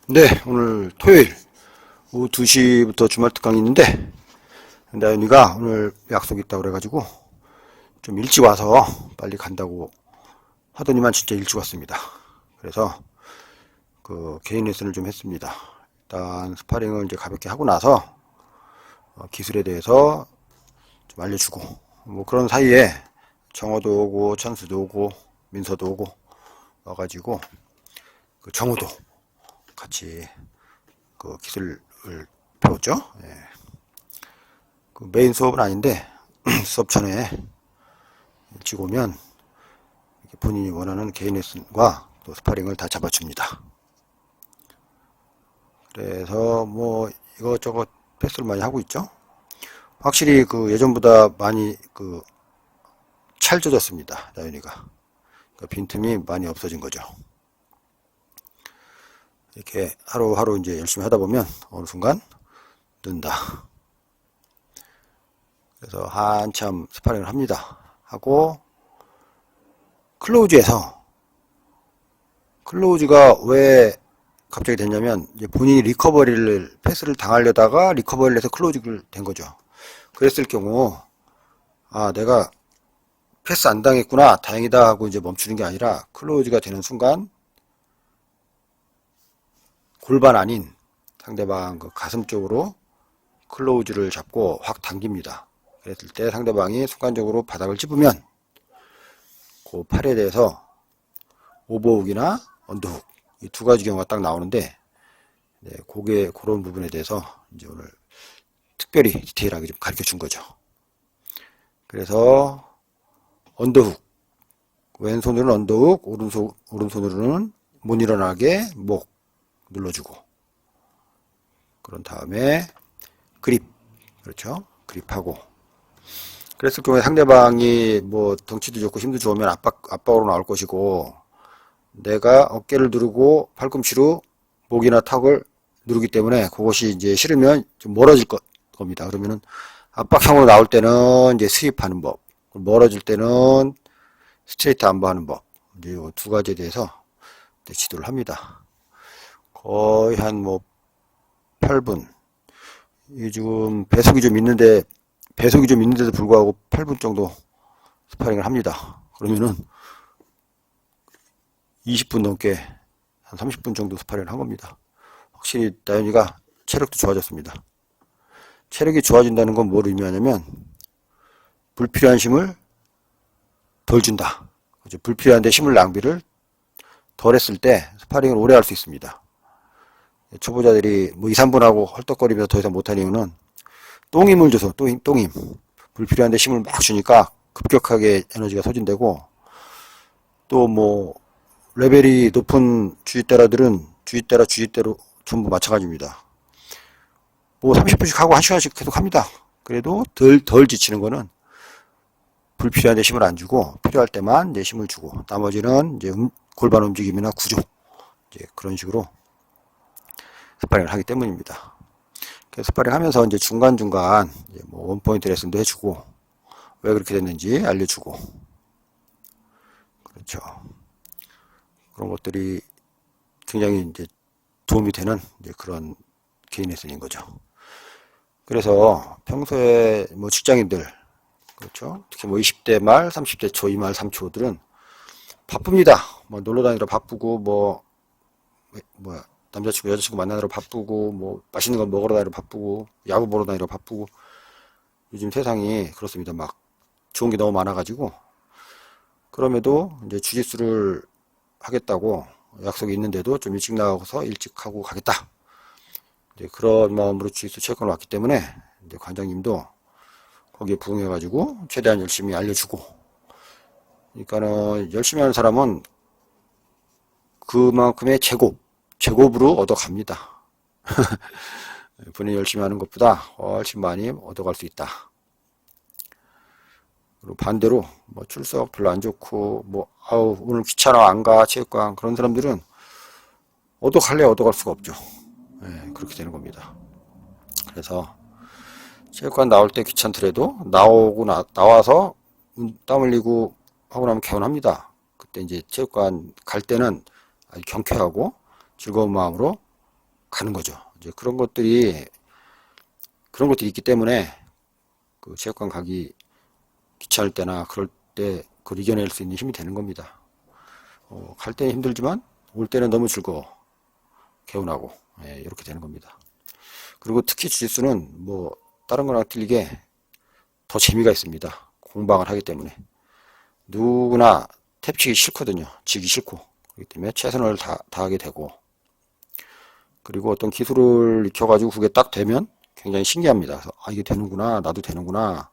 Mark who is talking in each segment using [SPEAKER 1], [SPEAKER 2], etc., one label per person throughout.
[SPEAKER 1] 네, 오늘 토요일 오후 2시부터 주말 특강이 있는데, 나연이가 오늘 약속이 있다고 그래가지고 좀 일찍 와서 빨리 간다고 하더니만 진짜 일찍 왔습니다. 그래서 그 개인 레슨을 좀 했습니다. 일단 스파링을 이제 가볍게 하고 나서 기술에 대해서 좀 알려주고, 뭐 그런 사이에 정호도 오고 천수도 오고 민서도 오고 와가지고 그 정호도 같이 그 기술을 배웠죠. 예. 그 메인 수업은 아닌데 수업 전에 일찍 오면 본인이 원하는 개인 레슨과 또 스파링을 다 잡아줍니다. 그래서 뭐 이것저것 패스를 많이 하고 있죠. 확실히 그 예전보다 많이 그 찰져졌습니다. 나연이가. 그 빈틈이 많이 없어진 거죠. 이렇게 하루하루 이제 열심히 하다 보면 어느 순간 는다. 그래서 한참 스파링을 합니다. 하고 클로우즈가 왜 갑자기 됐냐면 이제 본인이 리커버리를 패스를 당하려다가 리커버리를 해서 클로즈를 된 거죠. 그랬을 경우 내가 패스 안 당했구나 다행이다 하고 이제 멈추는 게 아니라 클로즈가 되는 순간 골반 아닌 상대방 그 가슴 쪽으로 클로즈를 잡고 확 당깁니다. 그랬을 때 상대방이 순간적으로 바닥을 찝으면 그 팔에 대해서 오버훅이나 언더훅 이 두 가지 경우가 딱 나오는데, 네, 그런 부분에 대해서 이제 오늘 특별히 디테일하게 좀 가르쳐 준 거죠. 그래서 언더훅, 왼손으로는 언더훅, 오른손으로는 못 일어나게 목 눌러주고, 그런 다음에 그립, 그렇죠? 그립하고. 그랬을 경우에 상대방이 뭐 덩치도 좋고 힘도 좋으면 압박으로 나올 것이고, 내가 어깨를 누르고 팔꿈치로 목이나 턱을 누르기 때문에 그것이 이제 싫으면 좀 멀어질 겁니다. 그러면은 압박형으로 나올 때는 이제 스윕하는 법, 멀어질 때는 스트레이트 안보하는 법, 이제 이 두 가지에 대해서 지도를 합니다. 거의 한 뭐 8분. 이 지금 배속이 좀 있는데도 불구하고 8분 정도 스파링을 합니다. 그러면은 20분 넘게 한 30분 정도 스파링을 한 겁니다. 확실히 나연이가 체력도 좋아졌습니다. 체력이 좋아진다는 건 뭘 의미하냐면 불필요한 힘을 덜 준다. 불필요한데 힘을 낭비를 덜 했을 때 스파링을 오래 할 수 있습니다. 초보자들이 뭐 2, 3분 하고 헐떡거리면서 더 이상 못하는 이유는 똥힘을 줘서 똥힘. 불필요한데 힘을 막 주니까 급격하게 에너지가 소진되고, 또 뭐 레벨이 높은 주짓대라들은 주짓대로 전부 마찬가지입니다. 뭐 30분씩 하고 1시간씩 계속 합니다. 그래도 덜 지치는 거는 불필요한 데 힘을 안 주고 필요할 때만 내 힘을 주고 나머지는 이제 골반 움직임이나 구조 이제 그런 식으로 스파링을 하기 때문입니다. 그래서 스파링 하면서 이제 중간중간 이제 뭐 원포인트 레슨도 해주고 왜 그렇게 됐는지 알려주고, 그렇죠. 그런 것들이 굉장히 이제 도움이 되는 이제 그런 개인 레슨인 거죠. 그래서 평소에 뭐 직장인들, 그렇죠. 특히 뭐 20대 말, 30대 초, 이 말, 3초들은 바쁩니다. 뭐 놀러 다니러 바쁘고, 남자친구, 여자친구 만나느라 바쁘고, 뭐 맛있는 거 먹으러 다니러 바쁘고, 야구 보러 다니러 바쁘고, 요즘 세상이 그렇습니다. 막 좋은 게 너무 많아가지고, 그럼에도 이제 주짓수를 하겠다고 약속이 있는데도 좀 일찍 나가서 일찍 하고 가겠다. 이제 그런 마음으로 주짓수 체육관을 왔기 때문에 이제 관장님도 거기에 부응해가지고 최대한 열심히 알려주고, 그러니까는 열심히 하는 사람은 그만큼의 제곱으로 얻어갑니다. 본인이 열심히 하는 것보다 훨씬 많이 얻어갈 수 있다. 그리고 반대로 뭐 출석 별로 안 좋고 오늘 귀찮아 안 가 체육관 그런 사람들은 얻어갈 수가 없죠. 네, 그렇게 되는 겁니다. 그래서 체육관 나올 때 귀찮더라도 나와서 땀 흘리고 하고 나면 개운합니다. 그때 이제 체육관 갈 때는 아주 경쾌하고 즐거운 마음으로 가는 거죠. 이제 그런 것들이 있기 때문에 그 체육관 가기 귀찮을 때나 그럴 때 그걸 이겨낼 수 있는 힘이 되는 겁니다. 갈 때는 힘들지만 올 때는 너무 즐거워. 개운하고. 예, 이렇게 되는 겁니다. 그리고 특히 주짓수는 뭐 다른 거랑 틀리게 더 재미가 있습니다. 공방을 하기 때문에. 누구나 탭치기 싫거든요. 지기 싫고. 그렇기 때문에 최선을 다하게 되고. 그리고 어떤 기술을 익혀가지고 그게 딱 되면 굉장히 신기합니다. 그래서 이게 되는구나. 나도 되는구나.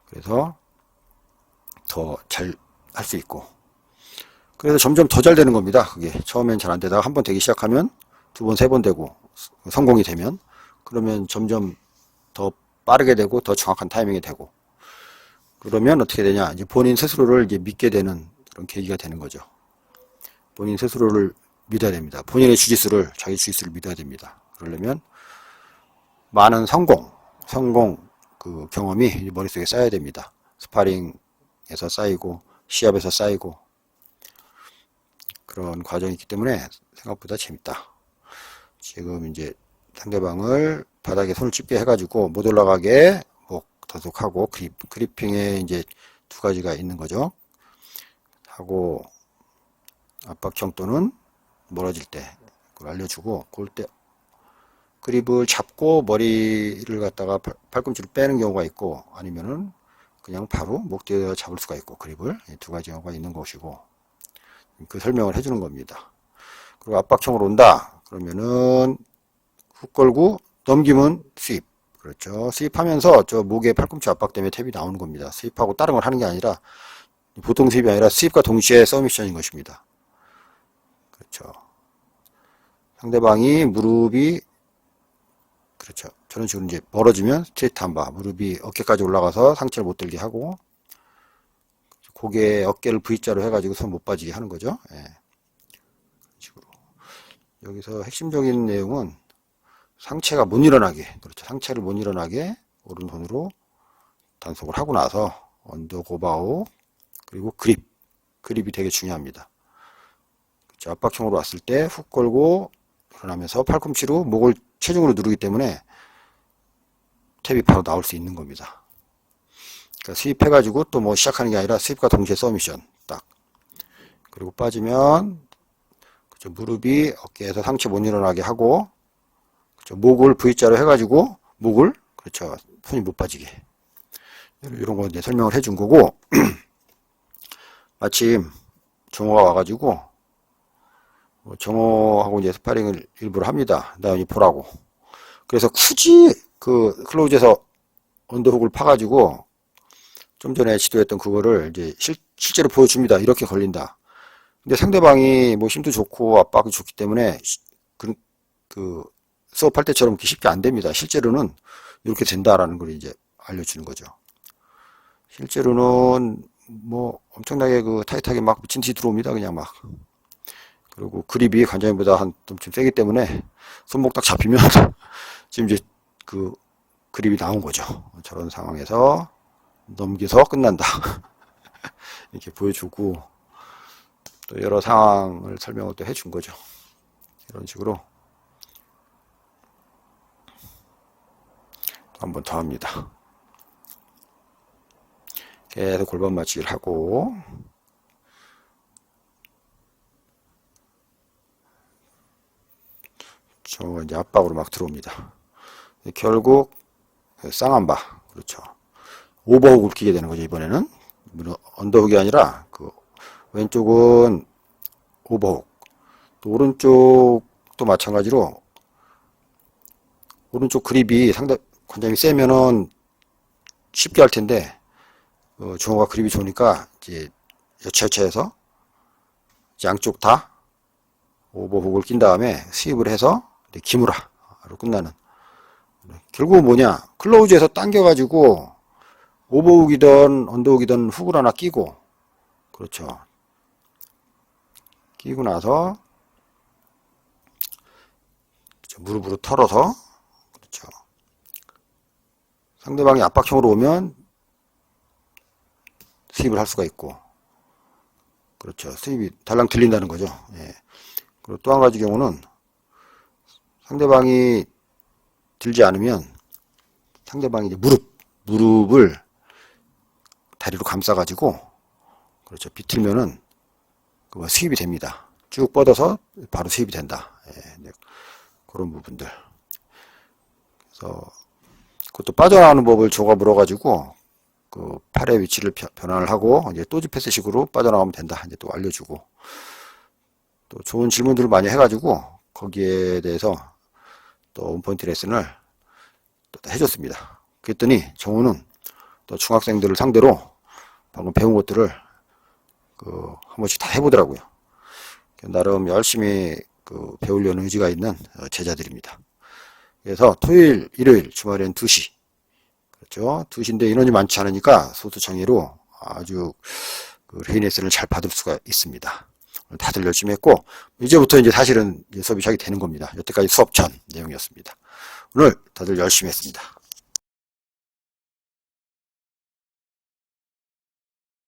[SPEAKER 1] 그래서 더 잘 할 수 있고. 그래서 점점 더 잘 되는 겁니다. 그게 처음엔 잘 안 되다가 한 번 되기 시작하면 두 번, 세 번 되고 성공이 되면 그러면 점점 더 빠르게 되고 더 정확한 타이밍이 되고 그러면 어떻게 되냐? 이제 본인 스스로를 이제 믿게 되는 그런 계기가 되는 거죠. 본인 스스로를 믿어야 됩니다. 본인의 자기 주짓수를 믿어야 됩니다. 그러려면 많은 성공 그 경험이 머릿속에 쌓여야 됩니다. 스파링에서 쌓이고 시합에서 쌓이고 그런 과정이 있기 때문에 생각보다 재밌다. 지금 이제 상대방을 바닥에 손을 찝게 해가지고 못 올라가게 목 더둑하고 그리핑에 이제 두 가지가 있는 거죠. 하고 압박형 또는 멀어질 때 그걸 알려주고 그럴 때 그립을 잡고 머리를 갖다가 팔꿈치를 빼는 경우가 있고 아니면은 그냥 바로 목 뒤에다 잡을 수가 있고 그립을 두 가지 경우가 있는 것이고 그 설명을 해주는 겁니다. 그리고 압박형으로 온다 그러면은 훅 걸고 넘기면 스윕 그렇죠. 스윕하면서 저 목에 팔꿈치 압박 때문에 탭이 나오는 겁니다. 스윕하고 다른 걸 하는 게 아니라 보통 스윕이 아니라 스윕과 동시에 서미션인 것입니다. 그렇죠. 상대방이 무릎이 그렇죠. 저런 식으로 이제 멀어지면 스트레이트 한바 무릎이 어깨까지 올라가서 상체를 못 들게 하고 고개 어깨를 V자로 해가지고 손 못 빠지게 하는 거죠. 예. 그런 식으로 여기서 핵심적인 내용은 상체가 못 일어나게 그렇죠. 상체를 못 일어나게 오른손으로 단속을 하고 나서 언더 고바오 그리고 그립이 되게 중요합니다. 그렇죠. 압박형으로 왔을 때 훅 걸고 일어나면서 팔꿈치로 목을 체중으로 누르기 때문에 탭이 바로 나올 수 있는 겁니다. 그러니까 스윕해가지고 또 뭐 시작하는 게 아니라 스윕과 동시에 서미션 딱 그리고 빠지면 그렇죠. 무릎이 어깨에서 상체 못 일어나게 하고 그렇죠. 목을 V자로 해가지고 목을 그렇죠. 손이 못 빠지게 이런 거 이제 설명을 해준 거고 마침 정호가 와가지고 정호하고 이제 스파링을 일부러 합니다. 나연이 보라고. 그래서 굳이 그 클로즈에서 언더훅을 파가지고 좀 전에 지도했던 그거를 이제 실제로 보여줍니다. 이렇게 걸린다. 근데 상대방이 뭐 힘도 좋고 압박이 좋기 때문에 그 수업할 때처럼 쉽게 안 됩니다. 실제로는 이렇게 된다라는 걸 이제 알려주는 거죠. 실제로는 뭐 엄청나게 그 타이트하게 막 미친 듯이 들어옵니다. 그냥 막. 그리고 그립이 관장님보다 한 좀 세기 때문에 손목 딱 잡히면 지금 이제 그 그립이 나온 거죠. 저런 상황에서 넘겨서 끝난다. 이렇게 보여주고 또 여러 상황을 설명을 또 해준 거죠. 이런 식으로 한 번 더 합니다. 계속 골반 맞추기를 하고 저 이제 압박으로 막 들어옵니다. 결국 쌍한바 그렇죠. 오버훅을 끼게 되는 거죠. 이번에는 언더훅이 아니라 그 왼쪽은 오버훅 또 오른쪽도 마찬가지로 오른쪽 그립이 관장님이 세면은 쉽게 할 텐데 정호가 그립이 좋으니까 이제 여차여차해서 양쪽 다 오버훅을 낀 다음에 스윕을 해서 기무라로 끝나는 결국은 뭐냐 클로우즈에서 당겨가지고 오버훅이든 언더훅이든 훅을 하나 끼고 그렇죠. 끼고 나서 무릎으로 털어서 그렇죠. 상대방이 압박형으로 오면 스윕을 할 수가 있고 그렇죠. 스윕이 달랑 들린다는 거죠. 예. 그리고 또 한 가지 경우는 상대방이 들지 않으면 상대방이 이제 무릎을 다리로 감싸가지고, 그렇죠. 비틀면은 수입이 됩니다. 쭉 뻗어서 바로 수입이 된다. 예, 네, 그런 부분들. 그래서 그것도 빠져나오는 법을 조가 물어가지고 그 팔의 위치를 변환을 하고 이제 또지 패스식으로 빠져나가면 된다. 이제 또 알려주고 또 좋은 질문들을 많이 해가지고 거기에 대해서 또 원포인트 레슨을 또 해줬습니다. 그랬더니 정우는 또 중학생들을 상대로 방금 배운 것들을 한 번씩 다 해보더라고요. 나름 열심히 배우려는 의지가 있는 제자들입니다. 그래서 토요일, 일요일, 주말엔 2시. 그렇죠. 2시인데 인원이 많지 않으니까 소수정예로 아주 레인 레슨을 잘 받을 수가 있습니다. 다들 열심히 했고, 이제부터 이제 사실은 수업이 시작이 되는 겁니다. 여태까지 수업 전 내용이었습니다. 오늘 다들 열심히 했습니다.